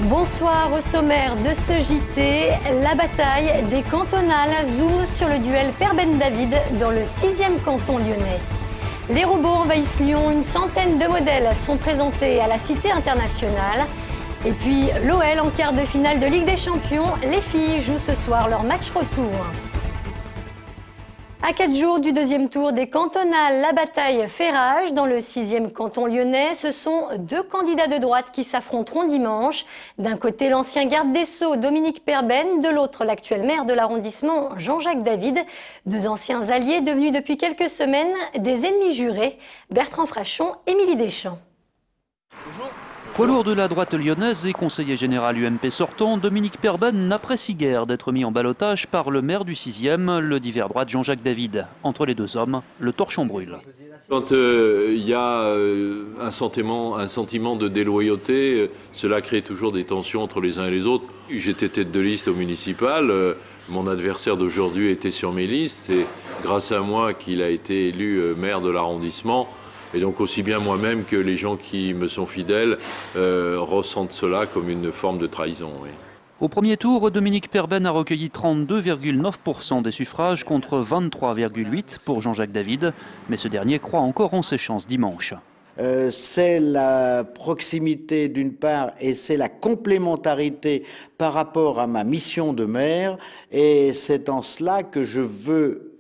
Bonsoir, au sommaire de ce JT, la bataille des cantonales zoom sur le duel Perben-David dans le 6e canton lyonnais. Les robots envahissent Lyon, une centaine de modèles sont présentés à la Cité internationale. Et puis l'OL en quart de finale de Ligue des Champions, les filles jouent ce soir leur match retour. À 4 jours du deuxième tour des cantonales, la bataille fait rage. Dans le 6e canton lyonnais, ce sont deux candidats de droite qui s'affronteront dimanche. D'un côté, l'ancien garde des Sceaux, Dominique Perben, de l'autre, l'actuel maire de l'arrondissement, Jean-Jacques David. Deux anciens alliés devenus depuis quelques semaines des ennemis jurés, Bertrand Frachon, Émilie Deschamps. Bonjour. Poids lourd de la droite lyonnaise et conseiller général UMP sortant, Dominique Perben n'apprécie guère d'être mis en ballottage par le maire du 6e, le divers droite Jean-Jacques David. Entre les deux hommes, le torchon brûle. Quand il y a un sentiment de déloyauté, cela crée toujours des tensions entre les uns et les autres. J'étais tête de liste au municipal, mon adversaire d'aujourd'hui était sur mes listes, c'est grâce à moi qu'il a été élu maire de l'arrondissement. Et donc aussi bien moi-même que les gens qui me sont fidèles ressentent cela comme une forme de trahison. Oui. Au premier tour, Dominique Perben a recueilli 32,9% des suffrages contre 23,8% pour Jean-Jacques David. Mais ce dernier croit encore en ses chances dimanche. C'est la proximité d'une part et c'est la complémentarité par rapport à ma mission de maire. Et c'est en cela que je veux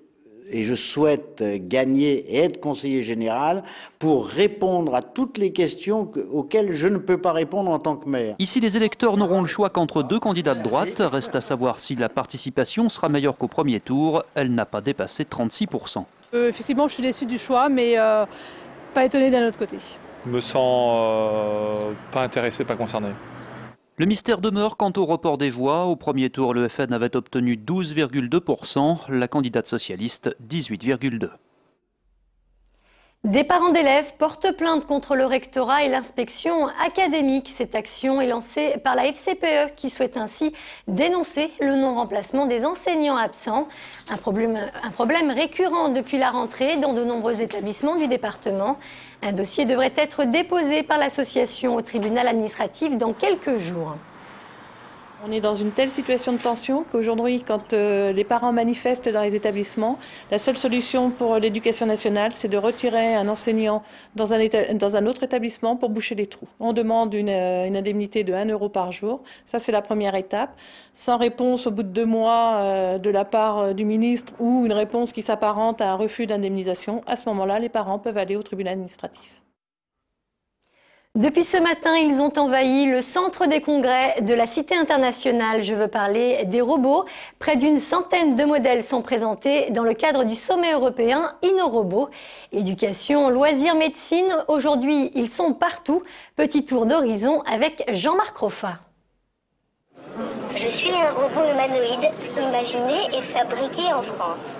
et je souhaite gagner et être conseiller général pour répondre à toutes les questions auxquelles je ne peux pas répondre en tant que maire. Ici, les électeurs n'auront le choix qu'entre deux candidats de droite. Reste à savoir si la participation sera meilleure qu'au premier tour. Elle n'a pas dépassé 36%. Effectivement, je suis déçu du choix, mais pas étonné d'un autre côté. Je me sens pas intéressé, pas concerné. Le mystère demeure quant au report des voix. Au premier tour, le FN avait obtenu 12,2%, la candidate socialiste 18,2%. Des parents d'élèves portent plainte contre le rectorat et l'inspection académique. Cette action est lancée par la FCPE qui souhaite ainsi dénoncer le non-remplacement des enseignants absents. Un problème récurrent depuis la rentrée dans de nombreux établissements du département. Un dossier devrait être déposé par l'association au tribunal administratif dans quelques jours. On est dans une telle situation de tension qu'aujourd'hui, quand les parents manifestent dans les établissements, la seule solution pour l'éducation nationale, c'est de retirer un enseignant dans un autre établissement pour boucher les trous. On demande une indemnité de 1 € par jour. Ça, c'est la première étape. Sans réponse au bout de 2 mois de la part du ministre ou une réponse qui s'apparente à un refus d'indemnisation, à ce moment-là, les parents peuvent aller au tribunal administratif. Depuis ce matin, ils ont envahi le centre des congrès de la Cité internationale. Je veux parler des robots. Près d'une centaine de modèles sont présentés dans le cadre du sommet européen InnoRobot. Éducation, loisirs, médecine. Aujourd'hui, ils sont partout. Petit tour d'horizon avec Jean-Marc Roffa. Je suis un robot humanoïde imaginé et fabriqué en France.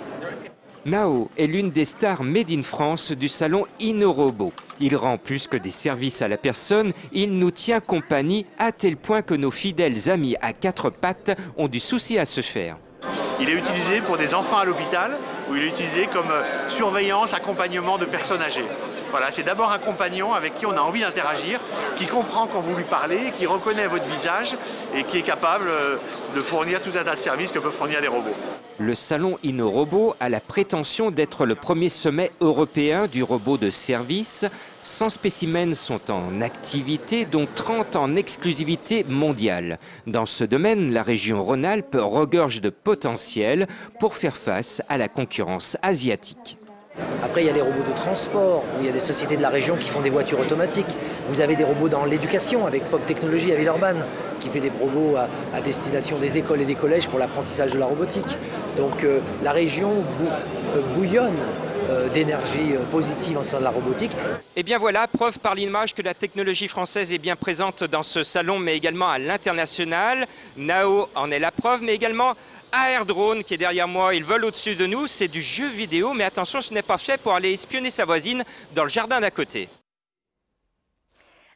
Nao est l'une des stars Made in France du salon InnoRobot. Il rend plus que des services à la personne, il nous tient compagnie à tel point que nos fidèles amis à 4 pattes ont du souci à se faire. Il est utilisé pour des enfants à l'hôpital ou il est utilisé comme surveillance, accompagnement de personnes âgées. Voilà, c'est d'abord un compagnon avec qui on a envie d'interagir, qui comprend quand vous lui parlez, qui reconnaît votre visage et qui est capable de fournir tout un tas de services que peuvent fournir les robots. Le salon InnoRobot a la prétention d'être le premier sommet européen du robot de service. 100 spécimens sont en activité, dont 30 en exclusivité mondiale. Dans ce domaine, la région Rhône-Alpes regorge de potentiel pour faire face à la concurrence asiatique. Après, il y a les robots de transport, où il y a des sociétés de la région qui font des voitures automatiques. Vous avez des robots dans l'éducation, avec Pop Technologies à Villeurbanne, qui fait des robots à destination des écoles et des collèges pour l'apprentissage de la robotique. Donc la région bouillonne d'énergie positive en ce sens de la robotique. Et bien voilà, preuve par l'image que la technologie française est bien présente dans ce salon, mais également à l'international. Nao en est la preuve, mais également AR Drone qui est derrière moi, ils volent au-dessus de nous, c'est du jeu vidéo, mais attention, ce n'est pas fait pour aller espionner sa voisine dans le jardin d'à côté.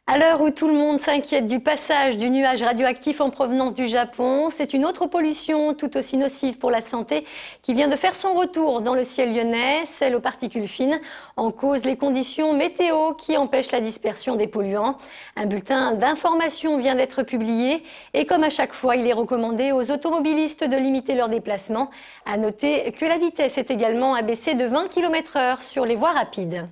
À l'heure où tout le monde s'inquiète du passage du nuage radioactif en provenance du Japon, c'est une autre pollution tout aussi nocive pour la santé qui vient de faire son retour dans le ciel lyonnais, celle aux particules fines. En cause, les conditions météo qui empêchent la dispersion des polluants. Un bulletin d'information vient d'être publié et comme à chaque fois, il est recommandé aux automobilistes de limiter leurs déplacements. À noter que la vitesse est également abaissée de 20 km/h sur les voies rapides.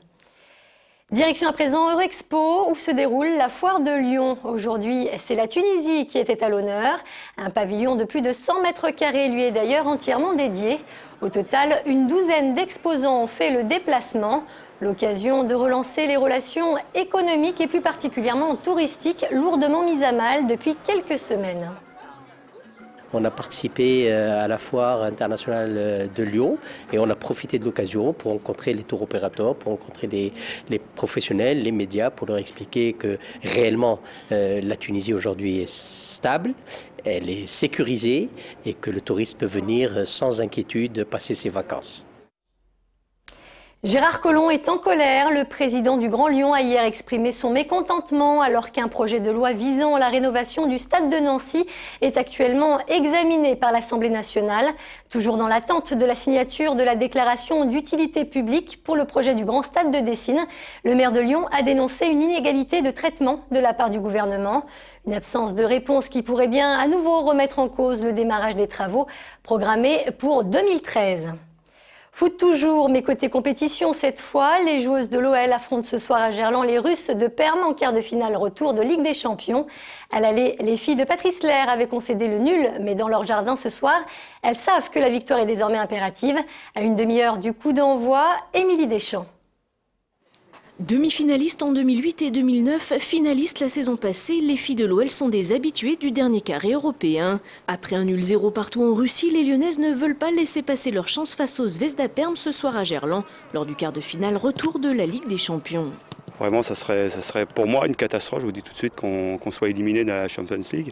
Direction à présent Eurexpo où se déroule la foire de Lyon. Aujourd'hui, c'est la Tunisie qui était à l'honneur. Un pavillon de plus de 100 mètres carrés lui est d'ailleurs entièrement dédié. Au total, une douzaine d'exposants ont fait le déplacement. L'occasion de relancer les relations économiques et plus particulièrement touristiques lourdement mises à mal depuis quelques semaines. On a participé à la foire internationale de Lyon et on a profité de l'occasion pour rencontrer les tour opérateurs, pour rencontrer les professionnels, les médias, pour leur expliquer que réellement la Tunisie aujourd'hui est stable, elle est sécurisée et que le touriste peut venir sans inquiétude passer ses vacances. Gérard Collomb est en colère. Le président du Grand Lyon a hier exprimé son mécontentement alors qu'un projet de loi visant la rénovation du stade de Nancy est actuellement examiné par l'Assemblée nationale. Toujours dans l'attente de la signature de la déclaration d'utilité publique pour le projet du grand stade de Dessines, le maire de Lyon a dénoncé une inégalité de traitement de la part du gouvernement. Une absence de réponse qui pourrait bien à nouveau remettre en cause le démarrage des travaux programmés pour 2013. Foot toujours, mais côté compétition cette fois, les joueuses de l'OL affrontent ce soir à Gerland les Russes de Perm en quart de finale retour de Ligue des Champions. À l'aller, les filles de Patrice Lair avaient concédé le nul, mais dans leur jardin ce soir, elles savent que la victoire est désormais impérative. À une demi-heure du coup d'envoi, Émilie Deschamps. Demi-finalistes en 2008 et 2009, finalistes la saison passée, les filles de l'OL sont des habituées du dernier carré européen. Après un nul 0 partout en Russie, les Lyonnaises ne veulent pas laisser passer leur chance face aux Zvezda Perm ce soir à Gerland, lors du quart de finale retour de la Ligue des Champions. Vraiment, ça serait pour moi une catastrophe, je vous dis tout de suite, qu'on soit éliminé de la Champions League.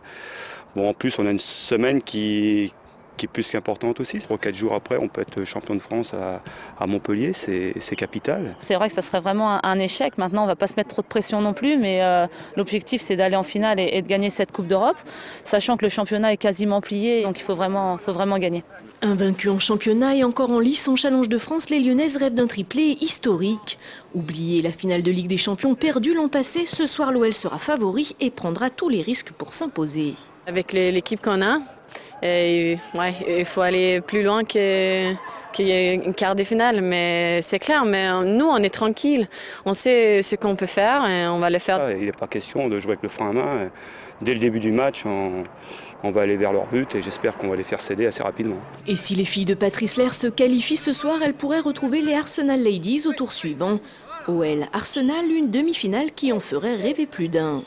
Bon, en plus, on a une semaine qui est plus qu'importante aussi. 3-4 jours après, on peut être champion de France à Montpellier, c'est capital. C'est vrai que ça serait vraiment un échec. Maintenant, on ne va pas se mettre trop de pression non plus, mais l'objectif, c'est d'aller en finale et de gagner cette Coupe d'Europe, sachant que le championnat est quasiment plié, donc il faut vraiment gagner. Invaincus en championnat et encore en lice en Challenge de France, les Lyonnaises rêvent d'un triplé historique. Oubliez la finale de Ligue des Champions perdue l'an passé, ce soir l'OL sera favori et prendra tous les risques pour s'imposer. Avec l'équipe qu'on a, il faut aller plus loin qu'il y ait une quart de finale, mais c'est clair, mais nous on est tranquille, on sait ce qu'on peut faire et on va le faire. Il n'est pas question de jouer avec le frein à main. Dès le début du match, on va aller vers leur but et j'espère qu'on va les faire céder assez rapidement. Et si les filles de Patrice Lair se qualifient ce soir, elles pourraient retrouver les Arsenal Ladies au tour suivant. OL Arsenal, une demi-finale qui en ferait rêver plus d'un.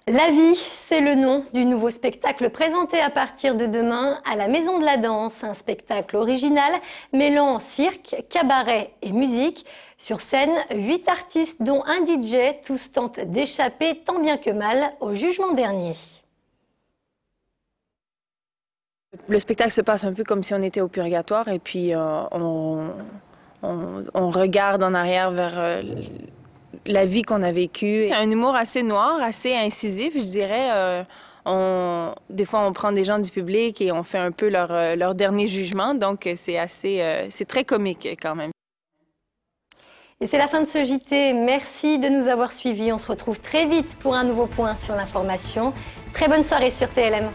La vie, c'est le nom du nouveau spectacle présenté à partir de demain à la Maison de la Danse. Un spectacle original mêlant cirque, cabaret et musique. Sur scène, 8 artistes dont un DJ, tous tentent d'échapper tant bien que mal au jugement dernier. Le spectacle se passe un peu comme si on était au purgatoire et puis on regarde en arrière vers la vie qu'on a vécue. C'est un humour assez noir, assez incisif, je dirais. Des fois, on prend des gens du public et on fait un peu leur dernier jugement, donc c'est très comique quand même. Et c'est la fin de ce JT. Merci de nous avoir suivis. On se retrouve très vite pour un nouveau point sur l'information. Très bonne soirée sur TLM.